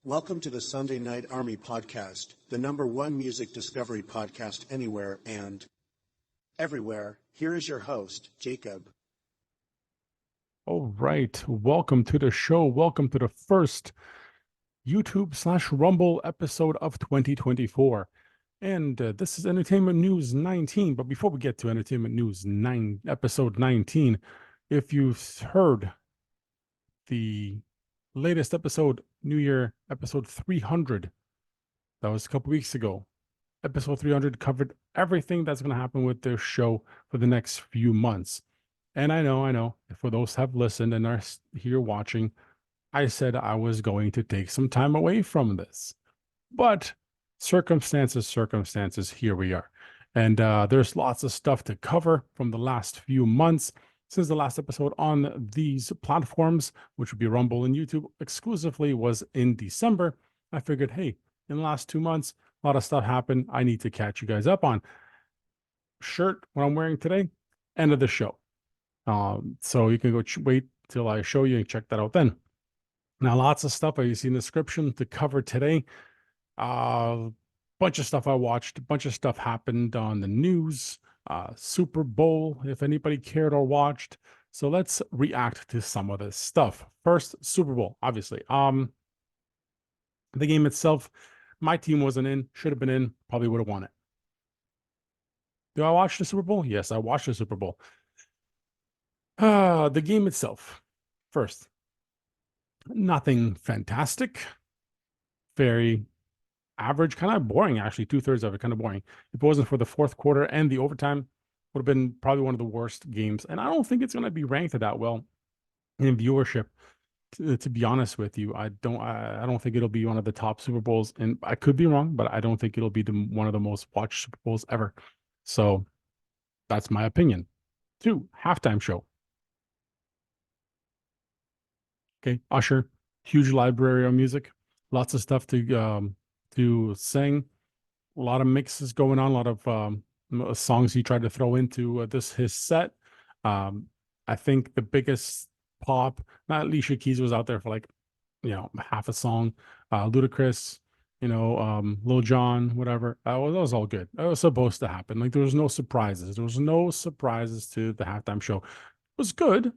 Welcome to the Sunday Night Army podcast, the #1 music discovery podcast anywhere and everywhere. Here is your host, Jacob. All right. Welcome to the show. Welcome to the first YouTube/Rumble episode of 2024. And this is Entertainment News 19. But before we get to Entertainment News episode 19, if you've heard the latest episode, New Year episode 300, that was a couple weeks ago. Episode 300 covered everything that's going to happen with this show for the next few months. And I know, for those who have listened and are here watching, I said I was going to take some time away from this. But circumstances, here we are. And there's lots of stuff to cover from the last few months. Since the last episode on these platforms, which would be Rumble and YouTube exclusively, was in December, I figured, hey, in the last 2 months, a lot of stuff happened. I need to catch you guys up on. Shirt, what I'm wearing today, end of the show. So you can go wait till I show you and check that out then. Now, lots of stuff you see in the description to cover today. Bunch of stuff I watched, a bunch of stuff happened on the news. Super Bowl, if anybody cared or watched. So let's react to some of this stuff. First, Super Bowl, obviously. The game itself, my team wasn't in, should have been in, probably would have won it. Do I watch the Super Bowl? Yes, I watched the Super Bowl. The game itself, first, nothing fantastic, very average, kind of boring, actually. 2/3 of it kind of boring. If it wasn't for the fourth quarter and the overtime, would have been probably one of the worst games. And I don't think it's going to be ranked that well in viewership. To be honest with you, I don't think it'll be one of the top Super Bowls, and I could be wrong, but I don't think it'll be one of the most watched Super Bowls ever. So that's my opinion. 2, halftime show. Okay, Usher, huge library of music, lots of stuff to sing, a lot of mixes going on, a lot of songs he tried to throw into his set. I think the biggest pop, not Alicia Keys was out there for like, half a song. Ludacris, Lil Jon, whatever. That was all good. That was supposed to happen. Like, there was no surprises. There was no surprises to the halftime show. It was good.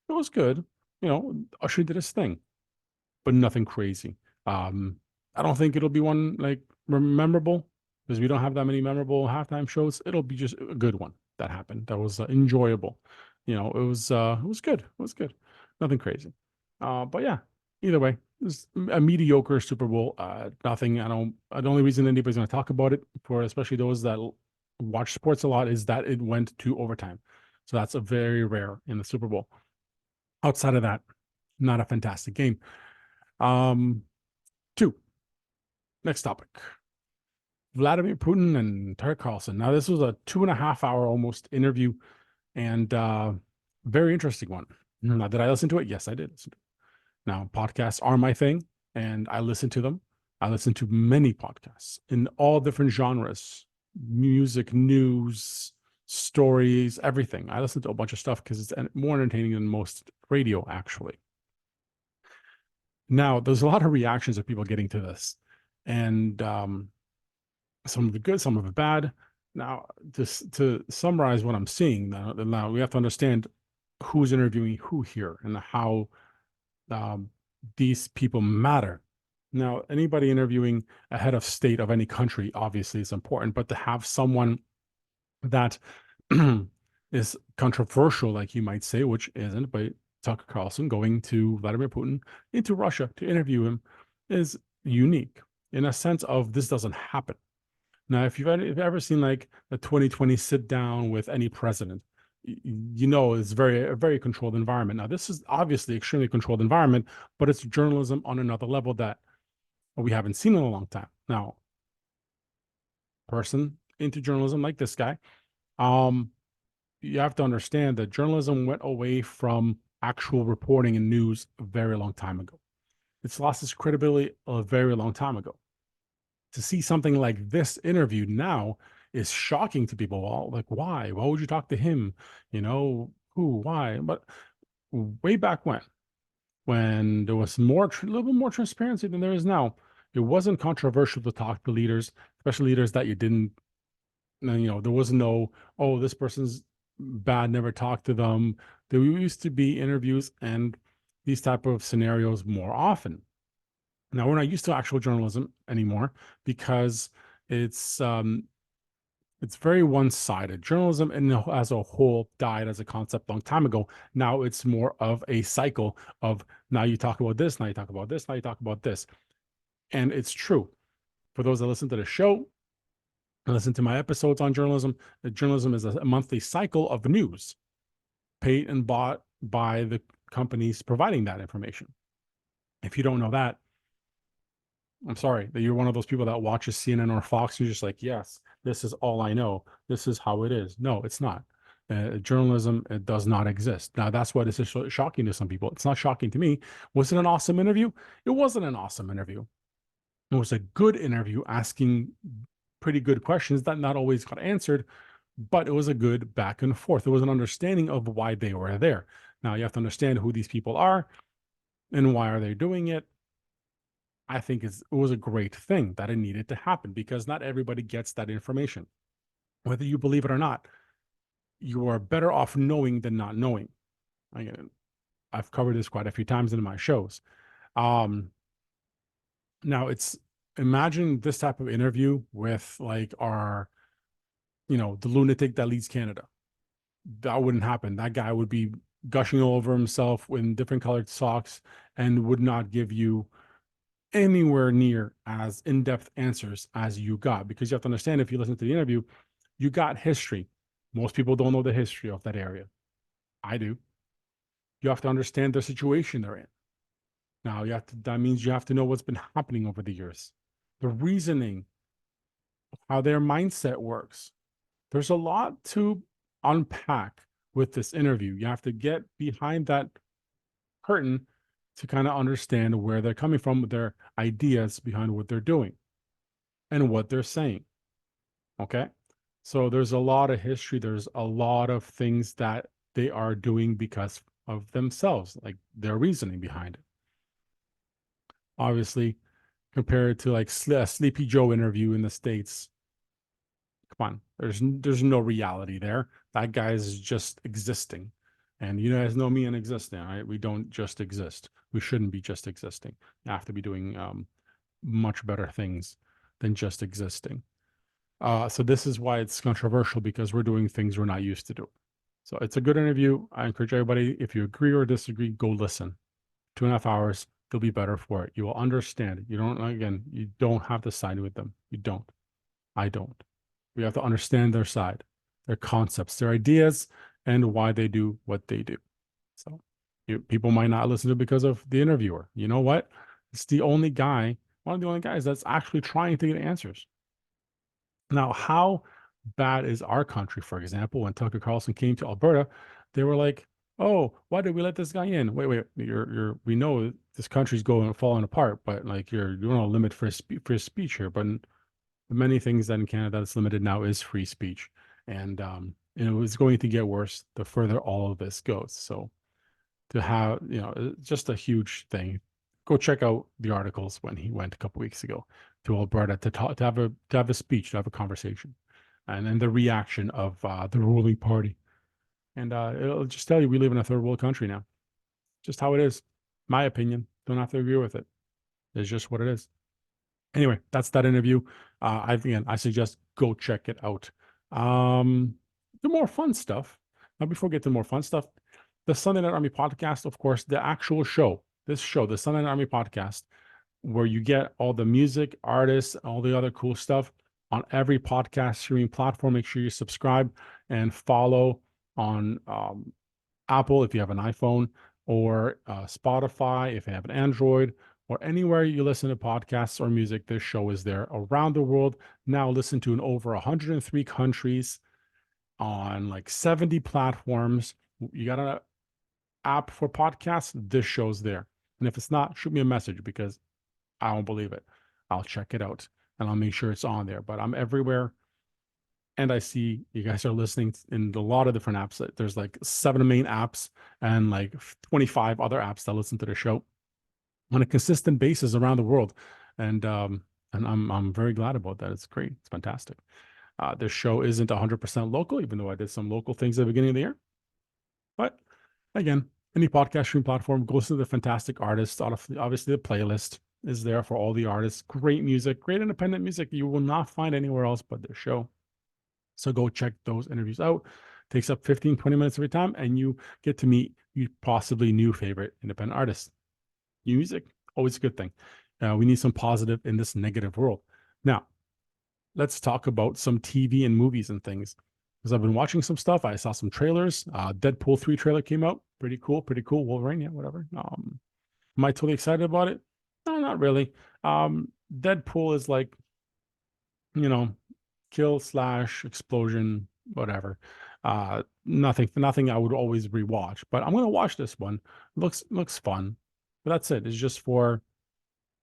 It was good. Usher did his thing, but nothing crazy. I don't think it'll be one like memorable, because we don't have that many memorable halftime shows. It'll be just a good one that happened. That was enjoyable. It was good. It was good. Nothing crazy. But yeah, either way, it was a mediocre Super Bowl. Nothing. The only reason anybody's going to talk about it, for especially those that watch sports a lot, is that it went to overtime. So that's a very rare in the Super Bowl. Outside of that, not a fantastic game. 2, next topic. Vladimir Putin and Tucker Carlson. Now, this was a 2.5-hour almost interview, and very interesting one. Now, did I listen to it? Yes, I did listen to it. Now, podcasts are my thing, and I listen to them. I listen to many podcasts in all different genres: music, news, stories, everything. I listen to a bunch of stuff because it's more entertaining than most radio, actually. Now, there's a lot of reactions of people getting to this, and some of it good, some of it bad. Now, just to summarize what I'm seeing, now we have to understand who's interviewing who here and how these people matter. Now, anybody interviewing a head of state of any country obviously is important, but to have someone that is controversial, like you might say, which isn't, but Tucker Carlson going to Vladimir Putin into Russia to interview him, is unique in a sense of this doesn't happen. Now, if you've ever seen like the 2020 sit down with any president, it's a very controlled environment. Now, this is obviously extremely controlled environment, but it's journalism on another level that we haven't seen in a long time. Now, person into journalism like this guy, you have to understand that journalism went away from actual reporting and news a very long time ago. It's lost its credibility a very long time ago. To see something like this interview now is shocking to people. Well, like, why? Why would you talk to him? Who, why? But way back when, when there was more, a little bit more transparency than there is now. It wasn't controversial to talk to leaders, especially leaders that you didn't, there was no, oh, this person's bad, never talk to them. There used to be interviews and these type of scenarios more often. Now we're not used to actual journalism anymore because it's very one-sided. Journalism as a whole died as a concept a long time ago. Now it's more of a cycle of, now you talk about this, now you talk about this, now you talk about this. And it's true. For those that listen to the show, listen to my episodes on journalism, journalism is a monthly cycle of news paid and bought by the companies providing that information. If you don't know that, I'm sorry that you're one of those people that watches CNN or Fox. You're just like, yes, this is all I know. This is how it is. No, it's not. Journalism, it does not exist. Now, that's what is shocking to some people. It's not shocking to me. Was it an awesome interview? It wasn't an awesome interview. It was a good interview asking pretty good questions that not always got answered, but it was a good back and forth. It was an understanding of why they were there. Now, you have to understand who these people are and why are they doing it. I think it was a great thing that it needed to happen because not everybody gets that information. Whether you believe it or not, you are better off knowing than not knowing. I've covered this quite a few times in my shows. Now imagine this type of interview with like the lunatic that leads Canada. That wouldn't happen. That guy would be gushing all over himself in different colored socks and would not give you anywhere near as in-depth answers as you got, because you have to understand, if you listen to the interview, you got history. Most people don't know the history of that area. I do. You have to understand the situation they're in. Now that means you have to know what's been happening over the years, the reasoning, how their mindset works. There's a lot to unpack with this interview. You have to get behind that curtain to kind of understand where they're coming from with their ideas behind what they're doing and what they're saying. Okay. So there's a lot of history. There's a lot of things that they are doing because of themselves, like their reasoning behind it. Obviously, compared to like a Sleepy Joe interview in the States, come on, there's no reality there. That guy is just existing. And you guys know me and existing, right? We don't just exist. We shouldn't be just existing. You have to be doing much better things than just existing. So this is why it's controversial, because we're doing things we're not used to do. So it's a good interview. I encourage everybody, if you agree or disagree, go listen. 2.5 hours, they'll be better for it. You will understand it. You don't have to side with them. You don't. I don't. We have to understand their side, their concepts, their ideas, and why they do what they do. So people might not listen to it because of the interviewer. You know what? It's the only guy, one of the only guys that's actually trying to get answers. Now, how bad is our country? For example, when Tucker Carlson came to Alberta, they were like, "Oh, why did we let this guy in? Wait, we know this country's falling apart, but like you're on a limit for his speech here." But many things that in Canada that's limited now is free speech, and it was going to get worse the further all of this goes. So to have, just a huge thing. Go check out the articles when he went a couple weeks ago to Alberta to have a speech, to have a conversation, and then the reaction of the ruling party. And it'll just tell you we live in a third world country now. Just how it is. My opinion. Don't have to agree with it. It's just what it is. Anyway, that's that interview. I suggest go check it out. The more fun stuff. Now, before we get to more fun stuff, the Sunday Night Army podcast, of course, the actual show, the Sunday Night Army podcast, where you get all the music, artists, all the other cool stuff on every podcast streaming platform. Make sure you subscribe and follow on Apple if you have an iPhone, or Spotify if you have an Android, or anywhere you listen to podcasts or music. This show is there around the world. Now listen to in over 103 countries on like 70 platforms. You got an app for podcasts, this show's there. And if it's not, shoot me a message, because I don't believe it. I'll check it out and I'll make sure it's on there. But I'm everywhere. And I see you guys are listening in a lot of different apps. There's like 7 main apps and like 25 other apps that listen to the show on a consistent basis around the world. And I'm very glad about that. It's great. It's fantastic. This show isn't 100% local, even though I did some local things at the beginning of the year. But again, any podcast stream platform goes to the fantastic artists. Obviously, the playlist is there for all the artists. Great music, great independent music you will not find anywhere else but this show. So go check those interviews out. Takes up 15, 20 minutes every time, and you get to meet your possibly new favorite independent artists. New music, always a good thing. We need some positive in this negative world. Now, let's talk about some TV and movies and things. Because I've been watching some stuff. I saw some trailers. Deadpool 3 trailer came out. Pretty cool. Wolverine, yeah, whatever. Am I totally excited about it? No, not really. Deadpool is like, kill / explosion, whatever. Nothing I would always rewatch. But I'm gonna watch this one. Looks fun. But that's it. It's just for,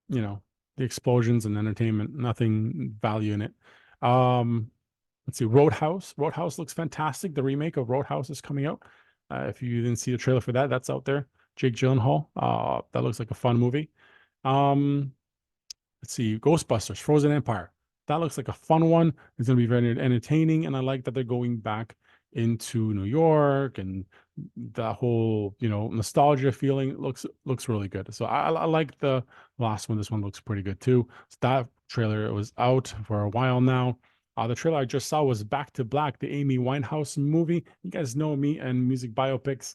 the explosions and entertainment. Nothing value in it. Let's see, Roadhouse. Roadhouse looks fantastic. The remake of Roadhouse is coming out. If you didn't see the trailer for that, that's out there. Jake Gyllenhaal. That looks like a fun movie. Let's see, Ghostbusters, Frozen Empire. That looks like a fun one. It's going to be very entertaining, and I like that they're going back into New York and the whole, nostalgia feeling. Looks really good. So I like the last one. This one looks pretty good too. So that trailer was out for a while now. The trailer I just saw was Back to Black, the Amy Winehouse movie. You guys know me and music biopics.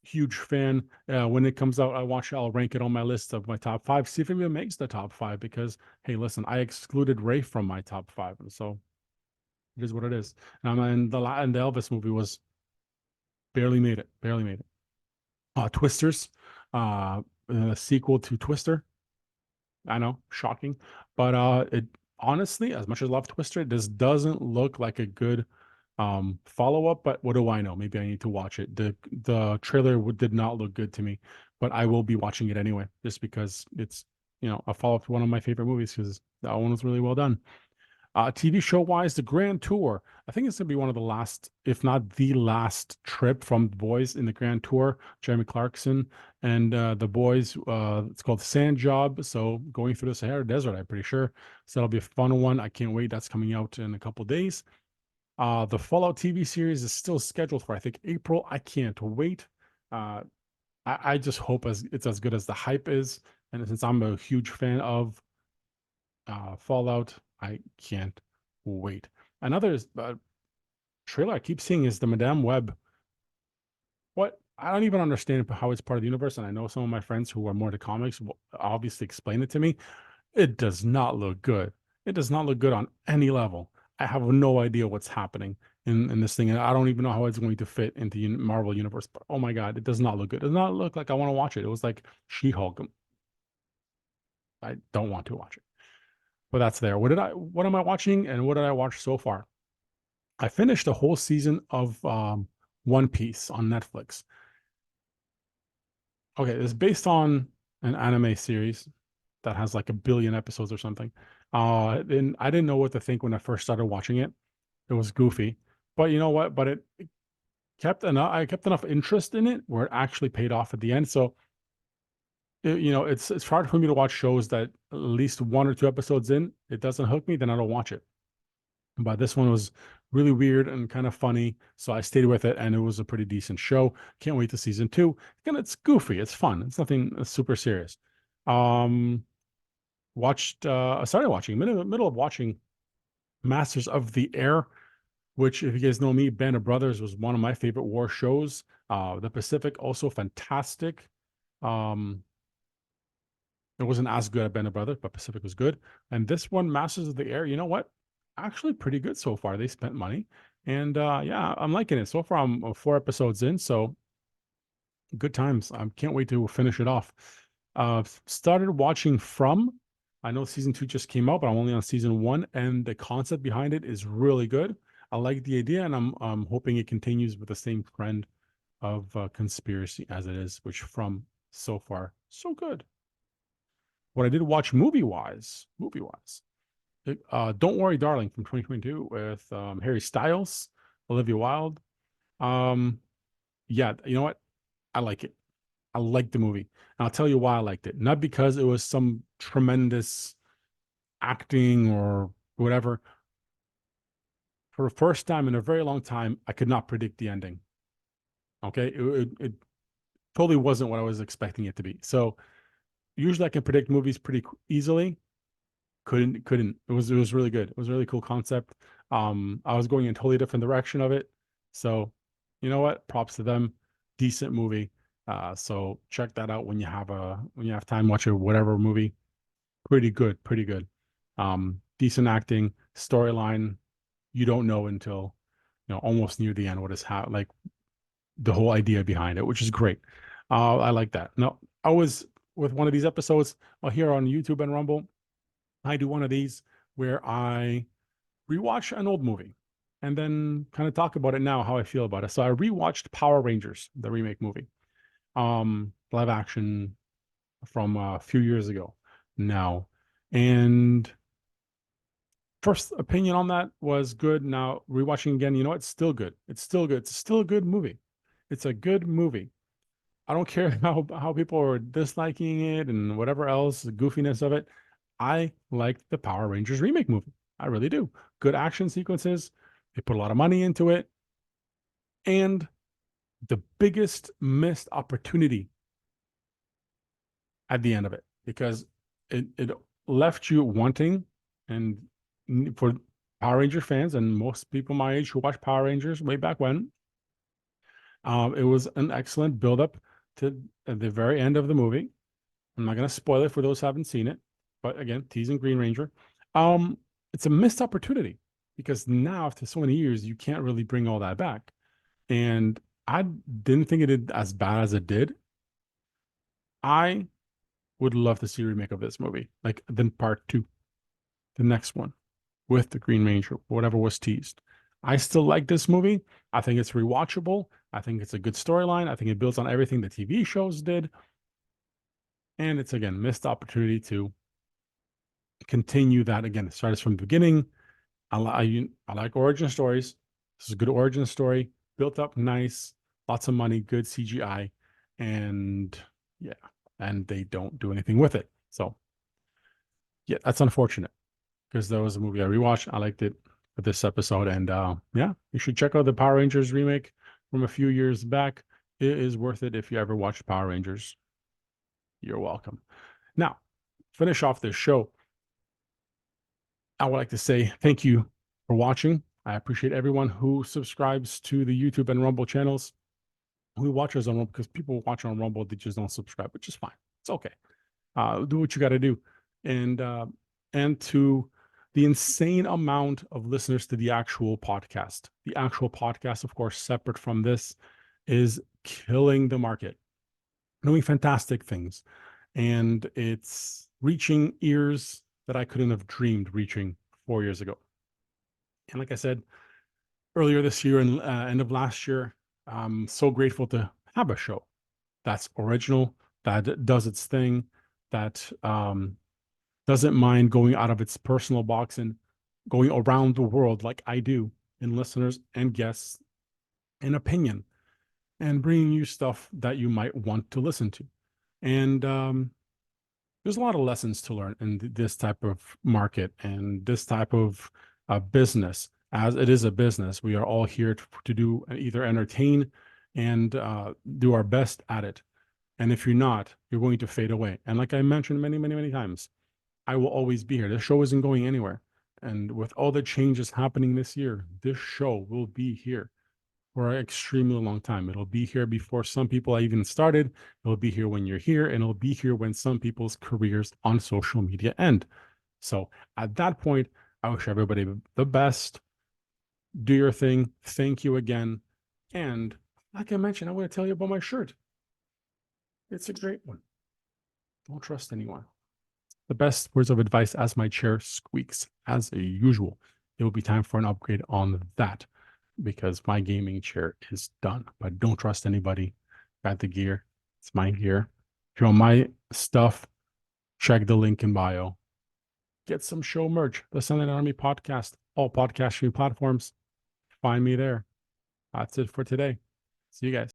Huge fan. When it comes out, I'll rank it on my list of my top 5. See if it even makes the top 5, because hey, listen, I excluded Ray from my top 5, and so it is what it is. And the Elvis movie was barely made it. Twisters, a sequel to Twister. I know, shocking, but it honestly, as much as I love Twister, this doesn't look like a good follow-up. But what do I know? Maybe I need to watch it. The trailer did not look good to me, but I will be watching it anyway, just because it's a follow-up to one of my favorite movies, because that one was really well done. TV show wise, the Grand Tour. I think it's gonna be one of the last, if not the last, trip from the boys in the Grand Tour. Jeremy Clarkson and the boys. It's called Sand Job. So going through the Sahara Desert, I'm pretty sure. So that'll be a fun one. I can't wait. That's coming out in a couple days. The Fallout TV series is still scheduled for, I think, April. I can't wait. I just hope it's as good as the hype is. And since I'm a huge fan of Fallout, I can't wait. Another trailer I keep seeing is the Madame Web. What? I don't even understand how it's part of the universe. And I know some of my friends who are more into comics will obviously explain it to me. It does not look good. It does not look good on any level. I have no idea what's happening in this thing. And I don't even know how it's going to fit into the Marvel universe. But oh my God, it does not look good. It does not look like I want to watch it. It was like She-Hulk. I don't want to watch it. But that's there. What am I watching, and what did I watch so far? I finished the whole season of One Piece on Netflix. Okay, it's based on an anime series that has like 1 billion episodes or something. And I didn't know what to think when I first started watching it. It was goofy, but you know what? But it I kept enough interest in it where it actually paid off at the end. So it's hard for me to watch shows that at least 1 or 2 episodes in, it doesn't hook me, then I don't watch it. But this one was really weird and kind of funny, so I stayed with it, and it was a pretty decent show. Can't wait to season 2. Again, it's goofy, it's fun, it's nothing super serious. I started watching, middle of watching Masters of the Air, which, if you guys know me, Band of Brothers was one of my favorite war shows. The Pacific, also fantastic. It wasn't as good at Band of Brothers, but Pacific was good. And this one, Masters of the Air, you know what? Actually pretty good so far. They spent money. And yeah, I'm liking it. So far, I'm 4 episodes in, so good times. I can't wait to finish it off. Started watching From. I know season 2 just came out, but I'm only on season 1, and the concept behind it is really good. I like the idea, and I'm hoping it continues with the same trend of conspiracy as it is, which From so far, so good. What I did watch movie-wise, Don't Worry, Darling from 2022 with Harry Styles, Olivia Wilde. Yeah, you know what? I like it. I like the movie. And I'll tell you why I liked it. Not because it was some tremendous acting or whatever. For the first time in a very long time, I could not predict the ending. Okay. It totally wasn't what I was expecting it to be. So usually I can predict movies pretty easily. Couldn't. It was really good. It was a really cool concept. I was going in a totally different direction of it. So you know what? Props to them. Decent movie. So check that out when you have time, watch a whatever movie. Pretty good, pretty good. Decent acting, storyline. You don't know until almost near the end what is like the whole idea behind it, which is great. I like that. Now, I was with one of these episodes here on YouTube and Rumble. I do one of these where I rewatch an old movie and then kind of talk about it now, how I feel about it. So I rewatched Power Rangers, the remake movie, live action from a few years ago now. And first opinion on that was good. Now rewatching again, you know, it's still good. It's still good. It's still a good movie. It's a good movie. I don't care how people are disliking it and whatever else, the goofiness of it. I liked the Power Rangers remake movie. I really do. Good action sequences. They put a lot of money into it. And the biggest missed opportunity at the end of it, because it left you wanting, and for Power Ranger fans and most people my age who watched Power Rangers way back when, it was an excellent build-up to the very end of the movie. I'm not going to spoil it for those who haven't seen it, but again, teasing Green Ranger. It's a missed opportunity because now after so many years, you can't really bring all that back. And I didn't think it did as bad as it did. I would love to see a remake of this movie, like then part 2, the next one with the Green Ranger, whatever was teased. I still like this movie. I think it's rewatchable. I think it's a good storyline. I think it builds on everything the TV shows did. And it's, again, missed opportunity to continue that. Again, it starts from the beginning. I like origin stories. This is a good origin story, built up nice, lots of money, good CGI, and yeah, and they don't do anything with it. So yeah, that's unfortunate because that was a movie I rewatched. I liked it for this episode, and yeah, you should check out the Power Rangers remake from a few years back. It is worth it if you ever watched Power Rangers. You're welcome. Now, finish off this show. I would like to say thank you for watching. I appreciate everyone who subscribes to the YouTube and Rumble channels, who watches on Rumble, because people watch on Rumble, they just don't subscribe, which is fine. It's okay. Do what you got to do. And to the insane amount of listeners to the actual podcast. The actual podcast, of course, separate from this, is killing the market, doing fantastic things. And it's reaching ears that I couldn't have dreamed reaching 4 years ago. And like I said earlier this year and end of last year, I'm so grateful to have a show that's original, that does its thing, that doesn't mind going out of its personal box and going around the world like I do, in listeners and guests and opinion, and bringing you stuff that you might want to listen to. And there's a lot of lessons to learn in this type of market and this type of business. As it is a business, we are all here to do either entertain and do our best at it. And if you're not, you're going to fade away. And like I mentioned many, many, many times, I will always be here. This show isn't going anywhere. And with all the changes happening this year, this show will be here for an extremely long time. It'll be here before some people even started. It'll be here when you're here, and it'll be here when some people's careers on social media end. So at that point, I wish everybody the best. Do your thing. Thank you again. And like I mentioned, I want to tell you about my shirt. It's a great one. Don't trust anyone. The best words of advice as my chair squeaks, as usual. It will be time for an upgrade on that, because my gaming chair is done. But don't trust anybody. Got the gear. It's my gear. If you want my stuff, check the link in bio. get some show merch. The Sunday Night Army podcast, all podcast streaming platforms. Find me there. That's it for today. See you guys.